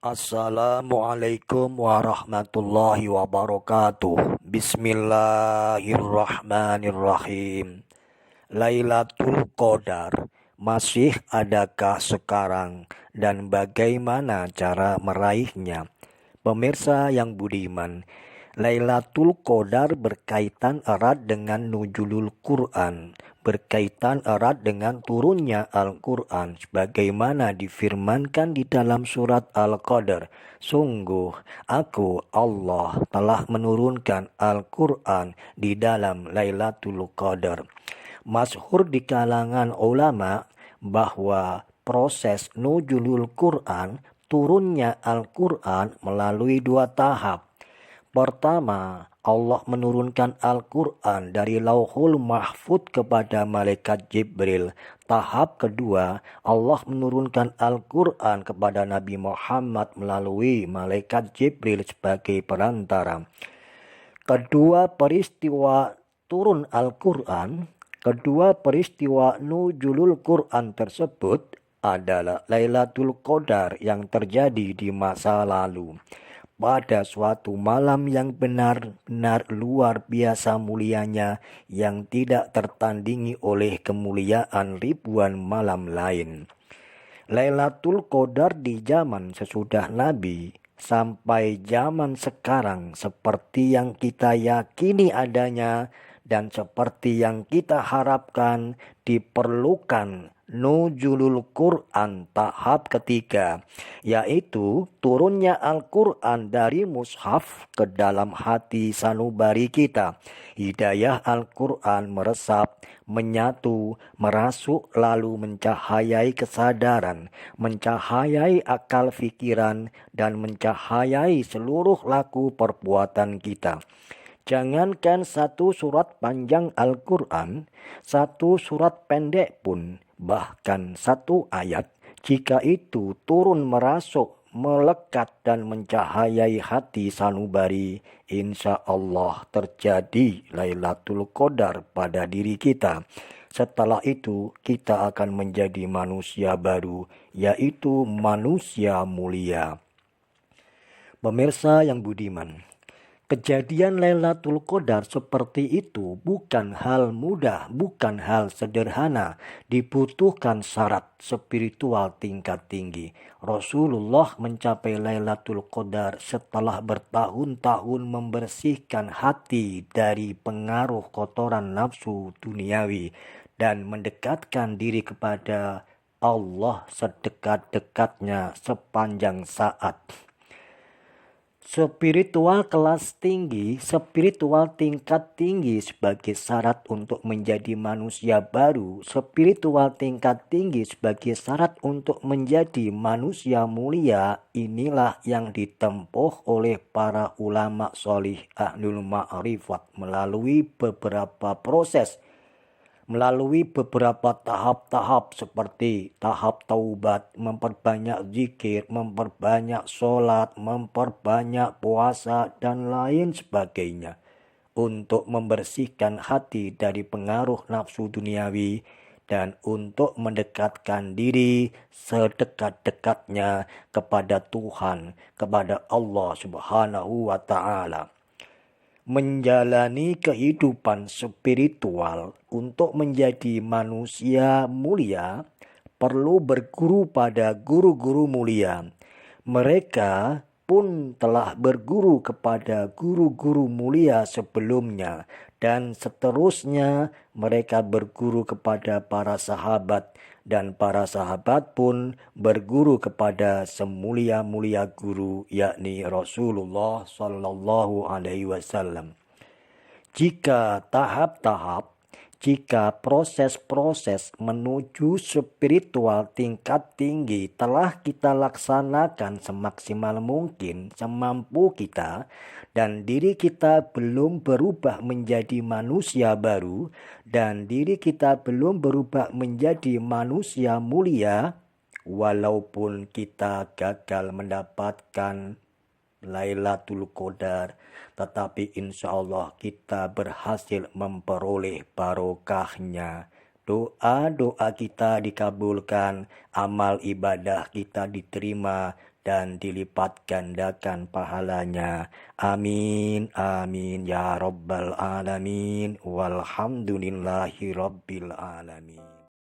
Assalamualaikum warahmatullahi wabarakatuh. Bismillahirrahmanirrahim. Lailatul Qadar masih adakah sekarang dan bagaimana cara meraihnya? Pemirsa yang budiman, Lailatul Qadar berkaitan erat dengan nuzulul Quran, berkaitan erat dengan turunnya Al-Quran, sebagaimana difirmankan di dalam surat Al-Qadar. Sungguh, aku Allah telah menurunkan Al-Quran di dalam Lailatul Qadar. Masyhur di kalangan ulama bahwa proses nuzulul Quran, turunnya Al-Quran melalui dua tahap. Pertama, Allah menurunkan Al-Quran dari Lauhul Mahfuz kepada malaikat Jibril. Tahap kedua, Allah menurunkan Al-Quran kepada Nabi Muhammad melalui malaikat Jibril sebagai perantara. Kedua peristiwa turun Al-Quran, kedua peristiwa nuzulul Quran tersebut adalah Lailatul Qadar yang terjadi di masa lalu. Pada suatu malam yang benar-benar luar biasa mulianya, yang tidak tertandingi oleh kemuliaan ribuan malam lain. Lailatul Qadar di zaman sesudah Nabi sampai zaman sekarang seperti yang kita yakini adanya dan seperti yang kita harapkan, diperlukan nuzulul Quran tahap ketiga, yaitu turunnya Al-Quran dari mushaf ke dalam hati sanubari kita. Hidayah Al-Quran meresap, menyatu, merasuk, lalu mencahayai kesadaran, mencahayai akal pikiran, dan mencahayai seluruh laku perbuatan kita. Jangankan satu surat panjang Al-Quran, satu surat pendek pun, bahkan satu ayat, jika itu turun merasuk, melekat dan mencahayai hati sanubari, insya Allah terjadi Lailatul Qadar pada diri kita. Setelah itu kita akan menjadi manusia baru, yaitu manusia mulia. Pemirsa yang budiman, kejadian Lailatul Qadar seperti itu bukan hal mudah, bukan hal sederhana. Dibutuhkan syarat spiritual tingkat tinggi. Rasulullah mencapai Lailatul Qadar setelah bertahun-tahun membersihkan hati dari pengaruh kotoran nafsu duniawi dan mendekatkan diri kepada Allah sedekat-dekatnya sepanjang saat. Spiritual kelas tinggi, spiritual tingkat tinggi sebagai syarat untuk menjadi manusia baru, spiritual tingkat tinggi sebagai syarat untuk menjadi manusia mulia, inilah yang ditempuh oleh para ulama sholih ahlul ma'rifat melalui beberapa proses, melalui beberapa tahap-tahap seperti tahap taubat, memperbanyak zikir, memperbanyak sholat, memperbanyak puasa, dan lain sebagainya. Untuk membersihkan hati dari pengaruh nafsu duniawi dan untuk mendekatkan diri sedekat-dekatnya kepada Tuhan, kepada Allah Subhanahu wa Ta'ala. Menjalani kehidupan spiritual untuk menjadi manusia mulia perlu berguru pada guru-guru mulia. Mereka pun telah berguru kepada guru-guru mulia sebelumnya, dan seterusnya mereka berguru kepada para sahabat, dan para sahabat pun berguru kepada semulia-mulia guru, yakni Rasulullah Sallallahu Alaihi Wasallam. Jika tahap-tahap, jika proses-proses menuju spiritual tingkat tinggi telah kita laksanakan semaksimal mungkin, semampu kita, dan diri kita belum berubah menjadi manusia baru, dan diri kita belum berubah menjadi manusia mulia, walaupun kita gagal mendapatkan Lailatul Qadar, tetapi insya Allah kita berhasil memperoleh barokahnya. Doa-doa kita dikabulkan, amal ibadah kita diterima, dan dilipat gandakan pahalanya. Amin, amin, ya Rabbal Alamin, walhamdulillahi Rabbil Alamin.